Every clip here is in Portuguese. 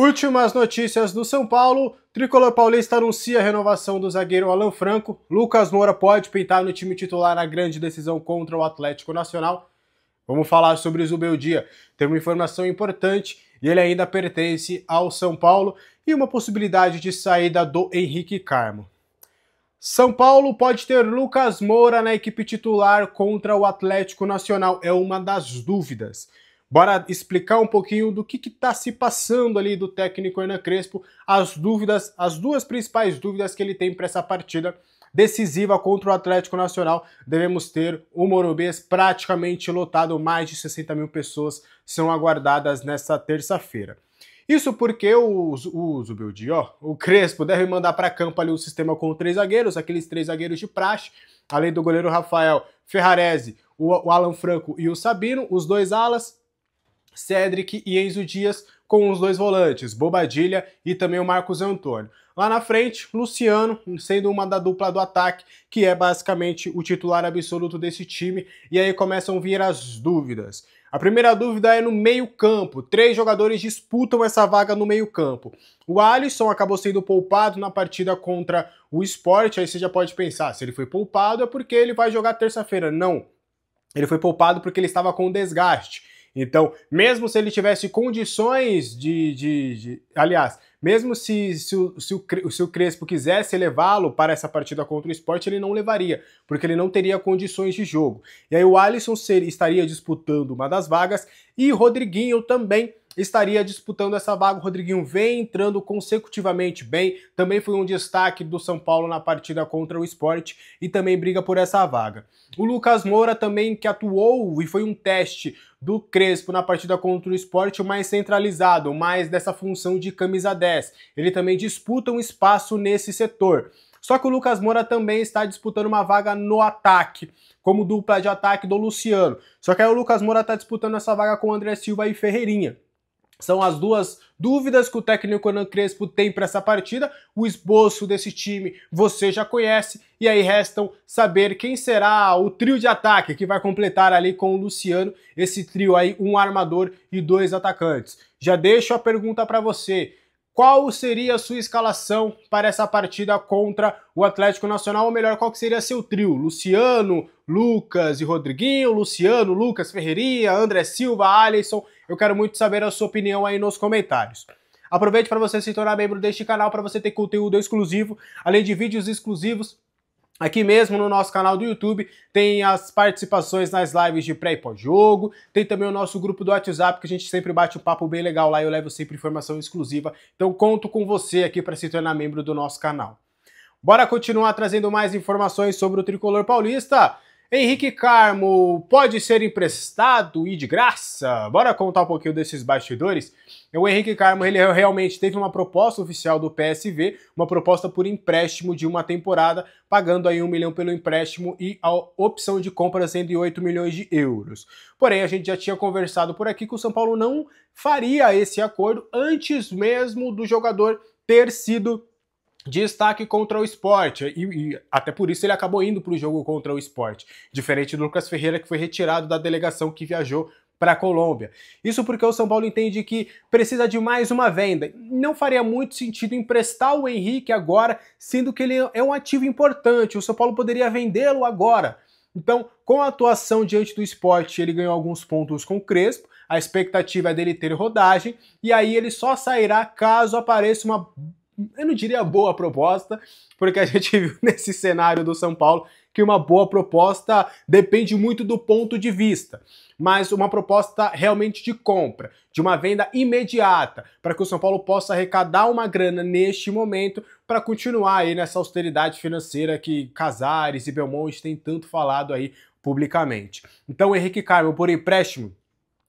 Últimas notícias do São Paulo. Tricolor paulista anuncia a renovação do zagueiro Alan Franco. Lucas Moura pode pintar no time titular na grande decisão contra o Atlético Nacional. Vamos falar sobre Zubeldia. Tem uma informação importante e ele ainda pertence ao São Paulo e uma possibilidade de saída do Henrique Carmo. São Paulo pode ter Lucas Moura na equipe titular contra o Atlético Nacional. É uma das dúvidas. Bora explicar um pouquinho do que está se passando ali do técnico Hernan Crespo, as duas principais dúvidas que ele tem para essa partida decisiva contra o Atlético Nacional. Devemos ter o Morumbi praticamente lotado, mais de 60 mil pessoas são aguardadas nessa terça-feira. Isso porque o Zubeldia, o Crespo, deve mandar para campo ali um sistema com 3 zagueiros, aqueles 3 zagueiros de praxe, além do goleiro Rafael Ferrarese, o Alan Franco e o Sabino, os 2 alas, Cédric e Enzo Dias, com os 2 volantes, Bobadilha e também o Marcos Antônio. Lá na frente, Luciano, sendo uma da dupla do ataque, que é basicamente o titular absoluto desse time, e aí começam a vir as dúvidas. A primeira dúvida é no meio-campo. 3 jogadores disputam essa vaga no meio-campo. O Alisson acabou sendo poupado na partida contra o Sport, aí você já pode pensar, se ele foi poupado é porque ele vai jogar terça-feira. Não, ele foi poupado porque ele estava com desgaste. Então, mesmo se ele tivesse condições aliás, mesmo se o Crespo quisesse levá-lo para essa partida contra o Sport, ele não levaria, porque ele não teria condições de jogo. E aí o Alisson estaria disputando uma das vagas e o Rodriguinho também estaria disputando essa vaga. O Rodriguinho vem entrando consecutivamente bem, também foi um destaque do São Paulo na partida contra o Sport e também briga por essa vaga. O Lucas Moura também, que atuou e foi um teste do Crespo na partida contra o Sport, mais centralizado, mais dessa função de camisa 10. Ele também disputa um espaço nesse setor. Só que o Lucas Moura também está disputando uma vaga no ataque, como dupla de ataque do Luciano. Só que aí o Lucas Moura está disputando essa vaga com o André Silva e Ferreirinha. São as duas dúvidas que o técnico Hernan Crespo tem para essa partida. O esboço desse time você já conhece, e aí restam saber quem será o trio de ataque que vai completar ali com o Luciano, esse trio aí, um armador e 2 atacantes. Já deixo a pergunta para você. Qual seria a sua escalação para essa partida contra o Atlético Nacional? Ou melhor, qual que seria seu trio? Luciano, Lucas e Rodriguinho, Luciano, Lucas, Ferreirinha, André Silva, Alisson. Eu quero muito saber a sua opinião aí nos comentários. Aproveite para você se tornar membro deste canal para você ter conteúdo exclusivo, além de vídeos exclusivos. Aqui mesmo no nosso canal do YouTube tem as participações nas lives de pré e pós-jogo, tem também o nosso grupo do WhatsApp que a gente sempre bate um papo bem legal lá e eu levo sempre informação exclusiva. Então conto com você aqui para se tornar membro do nosso canal. Bora continuar trazendo mais informações sobre o Tricolor paulista. Henrique Carmo pode ser emprestado e de graça? Bora contar um pouquinho desses bastidores? O Henrique Carmo, ele realmente teve uma proposta oficial do PSV, uma proposta por empréstimo de uma temporada, pagando aí 1 milhão pelo empréstimo e a opção de compra sendo de 8 milhões de euros. Porém, a gente já tinha conversado por aqui que o São Paulo não faria esse acordo antes mesmo do jogador ter sido destaque contra o Sport, e até por isso ele acabou indo para o jogo contra o Sport, diferente do Lucas Ferreira, que foi retirado da delegação que viajou para a Colômbia. Isso porque o São Paulo entende que precisa de mais uma venda. Não faria muito sentido emprestar o Henrique agora, sendo que ele é um ativo importante, o São Paulo poderia vendê-lo agora. Então, com a atuação diante do Sport, ele ganhou alguns pontos com o Crespo, a expectativa é dele ter rodagem, e aí ele só sairá caso apareça uma, eu não diria boa proposta, porque a gente viu nesse cenário do São Paulo que uma boa proposta depende muito do ponto de vista, mas uma proposta realmente de compra, de uma venda imediata, para que o São Paulo possa arrecadar uma grana neste momento para continuar aí nessa austeridade financeira que Casares e Belmonte têm tanto falado aí publicamente. Então o Henrique Carmo, por empréstimo,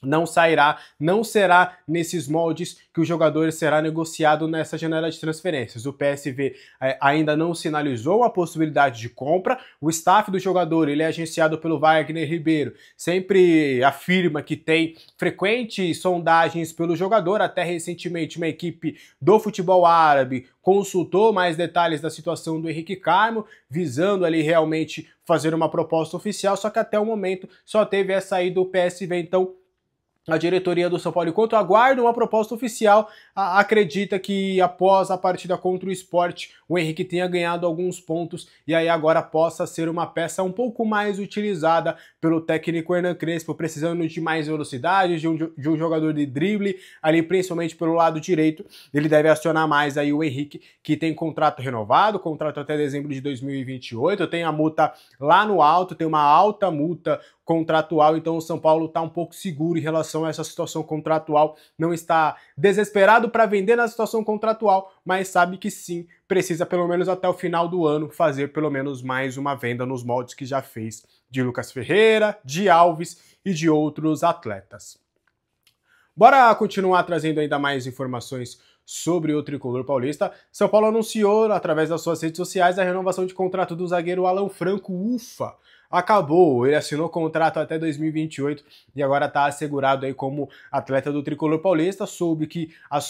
não sairá, não será nesses moldes que o jogador será negociado nessa janela de transferências. O PSV ainda não sinalizou a possibilidade de compra, o staff do jogador, ele é agenciado pelo Wagner Ribeiro, sempre afirma que tem frequentes sondagens pelo jogador, até recentemente uma equipe do futebol árabe consultou mais detalhes da situação do Henrique Carmo, visando ali realmente fazer uma proposta oficial, só que até o momento só teve essa aí do PSV, então a diretoria do São Paulo, enquanto aguarda uma proposta oficial, acredita que após a partida contra o Sport, o Henrique tenha ganhado alguns pontos e aí agora possa ser uma peça um pouco mais utilizada pelo técnico Hernan Crespo, precisando de mais velocidade, de um jogador de drible, ali principalmente pelo lado direito. Ele deve acionar mais aí o Henrique, que tem contrato renovado, contrato até dezembro de 2028, tem a multa lá no alto, tem uma alta multa contratual, então o São Paulo está um pouco seguro em relação a essa situação contratual, não está desesperado para vender na situação contratual, mas sabe que sim, precisa pelo menos até o final do ano fazer pelo menos mais uma venda nos moldes que já fez de Lucas Ferreira, de Alves e de outros atletas. Bora continuar trazendo ainda mais informações sobre o tricolor paulista. São Paulo anunciou, através das suas redes sociais, a renovação de contrato do zagueiro Alan Franco. Ufa! Acabou, ele assinou contrato até 2028 e agora está assegurado aí como atleta do tricolor paulista. Soube que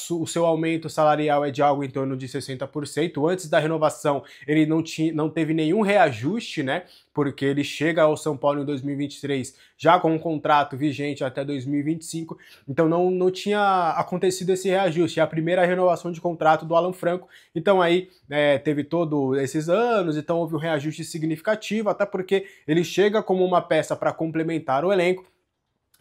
o seu aumento salarial é de algo em torno de 60%. Antes da renovação ele não teve nenhum reajuste, né? Porque ele chega ao São Paulo em 2023 já com um contrato vigente até 2025, então não tinha acontecido esse reajuste, é a primeira renovação de contrato do Alan Franco, então aí teve todos esses anos, então houve um reajuste significativo, até porque ele chega como uma peça para complementar o elenco,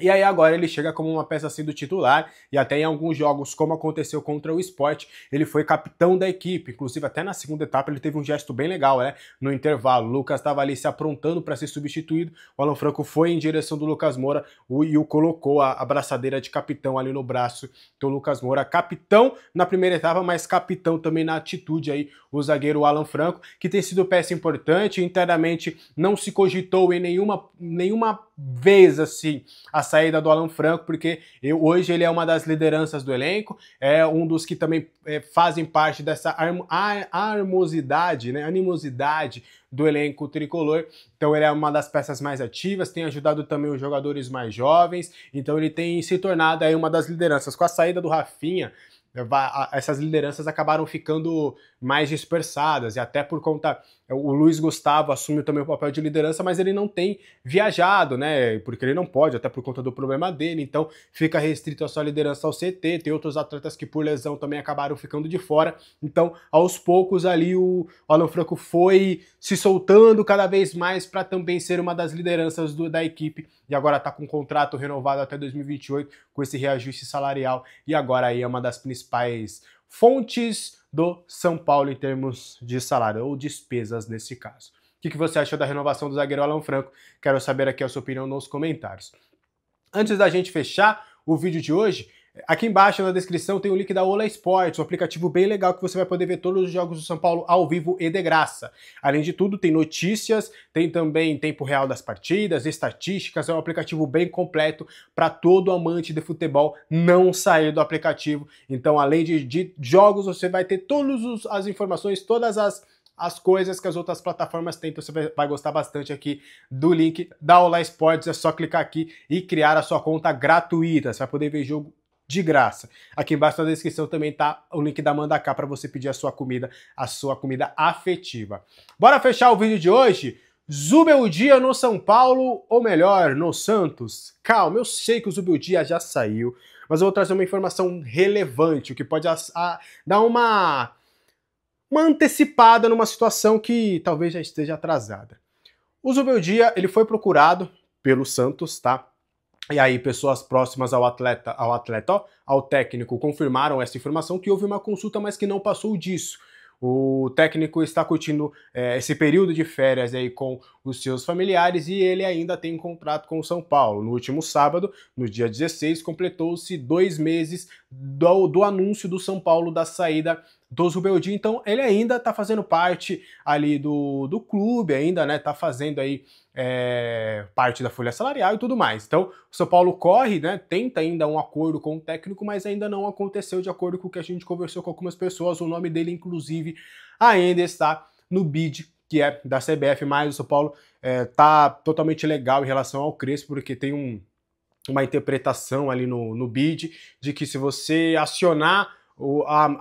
e aí agora ele chega como uma peça assim do titular, e até em alguns jogos, como aconteceu contra o Sport, ele foi capitão da equipe, inclusive até na segunda etapa ele teve um gesto bem legal, né? No intervalo, o Lucas estava ali se aprontando para ser substituído, o Alan Franco foi em direção do Lucas Moura e o colocou a abraçadeira de capitão ali no braço, então o Lucas Moura, capitão na primeira etapa, mas capitão também na atitude aí, o zagueiro Alan Franco, que tem sido peça importante, internamente não se cogitou em nenhuma vez assim a saída do Alan Franco, porque hoje ele é uma das lideranças do elenco, é um dos que também fazem parte dessa animosidade, né, animosidade do elenco tricolor, então ele é uma das peças mais ativas, tem ajudado também os jogadores mais jovens, então ele tem se tornado aí uma das lideranças. Com a saída do Rafinha, essas lideranças acabaram ficando mais dispersadas, e até por conta, o Luiz Gustavo assume também o papel de liderança, mas ele não tem viajado, né, porque ele não pode, até por conta do problema dele, então fica restrito a sua liderança ao CT, tem outros atletas que por lesão também acabaram ficando de fora, então aos poucos ali o Alan Franco foi se soltando cada vez mais para também ser uma das lideranças da equipe, e agora está com um contrato renovado até 2028, com esse reajuste salarial, e agora aí é uma das principais fontes do São Paulo em termos de salário, ou despesas nesse caso. O que você achou da renovação do zagueiro Alan Franco? Quero saber aqui a sua opinião nos comentários. Antes da gente fechar o vídeo de hoje, aqui embaixo na descrição tem o link da Ola Sports, um aplicativo bem legal que você vai poder ver todos os jogos do São Paulo ao vivo e de graça. Além de tudo, tem notícias, tem também tempo real das partidas, estatísticas, é um aplicativo bem completo para todo amante de futebol não sair do aplicativo. Então, além de jogos, você vai ter todas as informações, todas as coisas que as outras plataformas têm, então você vai gostar bastante aqui do link da Ola Sports, é só clicar aqui e criar a sua conta gratuita, você vai poder ver jogo de graça. Aqui embaixo na descrição também tá o link da Mandaká para você pedir a sua comida afetiva. Bora fechar o vídeo de hoje? Zubeldia no São Paulo, ou melhor, no Santos? Calma, eu sei que o Zubeldia já saiu, mas eu vou trazer uma informação relevante, o que pode dar uma antecipada numa situação que talvez já esteja atrasada. O Zubeldia, ele foi procurado pelo Santos, tá? E aí, pessoas próximas ao técnico, confirmaram essa informação, que houve uma consulta, mas que não passou disso. O técnico está curtindo esse período de férias aí com os seus familiares e ele ainda tem contrato com o São Paulo. No último sábado, no dia 16, completou-se 2 meses do anúncio do São Paulo da saída do Zubeldia, então ele ainda está fazendo parte ali do clube, ainda, né, tá fazendo aí parte da folha salarial e tudo mais. Então o São Paulo corre, né, tenta ainda um acordo com o técnico, mas ainda não aconteceu de acordo com o que a gente conversou com algumas pessoas. O nome dele, inclusive, ainda está no bid, que é da CBF, mas o São Paulo tá totalmente legal em relação ao Crespo, porque tem uma interpretação ali no bid de que se você acionar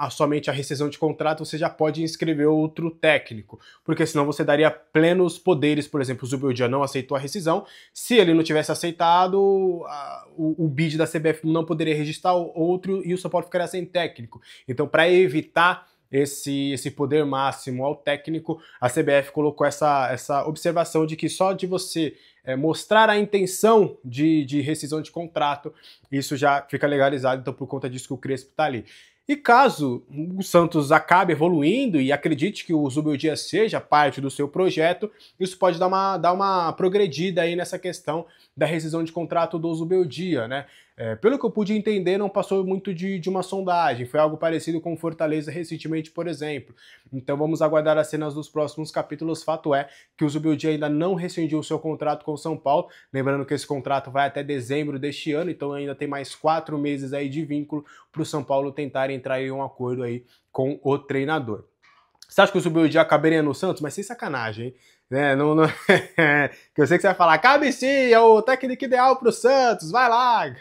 somente a rescisão de contrato, você já pode inscrever outro técnico, porque senão você daria plenos poderes. Por exemplo, o Zubeldia não aceitou a rescisão, se ele não tivesse aceitado, o bid da CBF não poderia registrar outro e o São Paulo ficaria sem técnico. Então, para evitar esse poder máximo ao técnico, a CBF colocou essa observação de que só de você mostrar a intenção de rescisão de contrato, isso já fica legalizado. Então, por conta disso que o Crespo tá ali. E caso o Santos acabe evoluindo e acredite que o Zubeldia seja parte do seu projeto, isso pode dar uma progredida aí nessa questão da rescisão de contrato do Zubeldia, né? Pelo que eu pude entender, não passou muito de uma sondagem, foi algo parecido com o Fortaleza recentemente, por exemplo. Então vamos aguardar as cenas dos próximos capítulos. Fato é que o Zubeldia ainda não rescindiu o seu contrato com o São Paulo, lembrando que esse contrato vai até dezembro deste ano, então ainda tem mais 4 meses aí de vínculo para o São Paulo tentar entrar em um acordo aí com o treinador. Você acha que o Zubeldia caberia no Santos? Mas sem sacanagem, hein? Que eu sei que você vai falar, cabe sim, é o técnico ideal pro Santos, vai lá.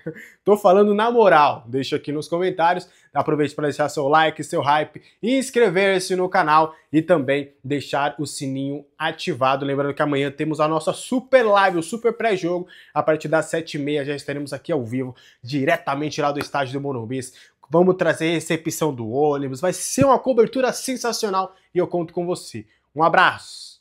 Tô falando na moral, deixa aqui nos comentários, aproveite para deixar seu like, seu hype, inscrever-se no canal e também deixar o sininho ativado. Lembrando que amanhã temos a nossa super live, o super pré-jogo, a partir das 7h30 já estaremos aqui ao vivo, diretamente lá do estádio do Morumbi. Vamos trazer recepção do ônibus, vai ser uma cobertura sensacional e eu conto com você. Um abraço!